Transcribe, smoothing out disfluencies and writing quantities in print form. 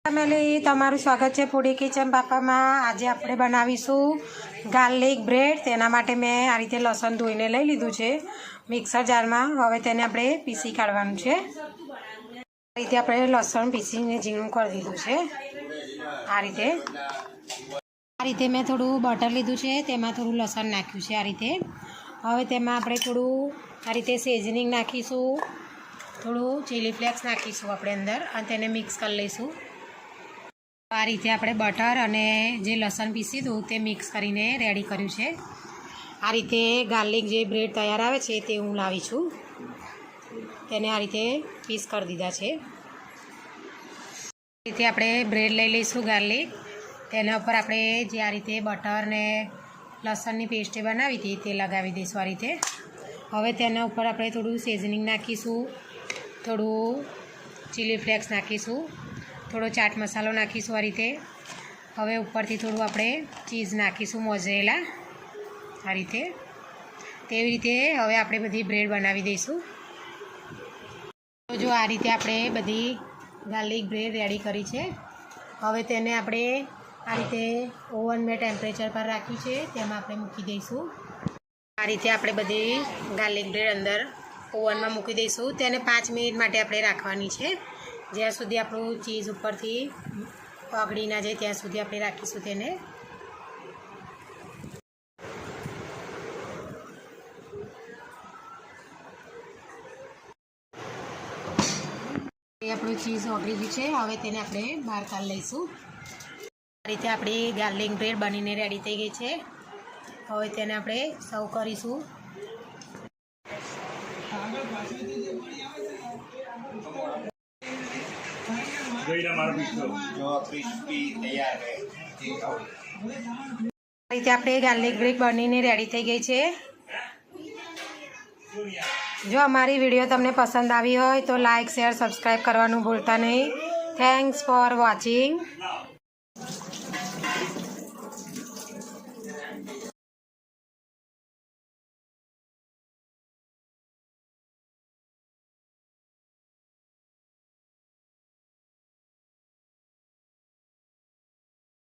Family તમારું સ્વાગત છે ફૂડી કિચન પાપામાં। આજે આપણે બનાવીશું ગાર્લિક બ્રેડ। તેના માટે મેં આ રીતે લસણ ધોઈને લઈ લીધું છે મિક્સર જારમાં। હવે તેને આપણે પીસી કાઢવાનું છે। આ રીતે આપણે લસણ પીસીને ઝીણું કરી દીધું છે। આ રીતે મેં થોડું બટર લીધું છે, તેમાં થોડું લસણ નાખ્યું છે આ રીતે। હવે તેમાં આપણે થોડું આ રીતે સિઝનિંગ નાખીશું, થોડું ચીલી ફ્લેક્સ નાખીશું આપણે અંદર અને તેને મિક્સ કરી લઈશું। આ રીતે આપણે બટર અને જે લસણ પીસી દઉં તે મિક્સ કરીને રેડી કર્યું છે। આ રીતે ગાર્લિક જે બ્રેડ તૈયાર આવે છે તે હું લાવી છું। તેને આ રીતે પીસ કરી દીધા છે। આ રીતે આપણે બ્રેડ લઈ લઈશું ગાર્લિક। તેના ઉપર આપણે જે આ રીતે બટર ને લસણની પેસ્ટ બનાવી હતી તે લગાવી દઈશું આ રીતે। હવે તેના ઉપર આપણે થોડું સિઝનિંગ નાખીશું, થોડું ચીલી ફ્લેક્સ નાખીશું, થોડો ચાટ મસાલો નાખીશું આ રીતે। હવે ઉપરથી થોડું આપણે ચીઝ નાખીશું મોઝરેલા આ રીતે। તેવી રીતે હવે આપણે બધી બ્રેડ બનાવી દઈશું। તો જો આ રીતે આપણે બધી ગાર્લિક બ્રેડ રેડી કરી છે। હવે તેને આપણે આ રીતે ઓવન મેં ટેમ્પરેચર પર રાખ્યું છે, તેમાં આપણે મૂકી દઈશું। આ રીતે આપણે બધી ગાર્લિક બ્રેડ અંદર ઓવનમાં મૂકી દઈશું। તેને 5 મિનિટ માટે આપણે રાખવાની છે, જ્યાં સુધી આપણું ચીઝ ઉપરથી ઓગળી ના જાય ત્યાં સુધી આપણે રાખીશું તેને। આપણું ચીઝ ઓગળી ગયું છે, હવે તેને આપણે બહાર કાઢી લઈશું। આ રીતે આપણી ગાર્લિક બ્રેડ બનીને રેડી થઈ ગઈ છે। હવે તેને આપણે સર્વ કરીશું। આ રીતે આપણે ગાર્લિક બ્રેડ બનીને રેડી થઈ ગઈ છે। જો અમારી વિડીયો તમને પસંદ આવી હોય તો લાઇક, શેર, સબસ્ક્રાઈબ કરવાનું ભૂલતા નહીં। Thanks for watching.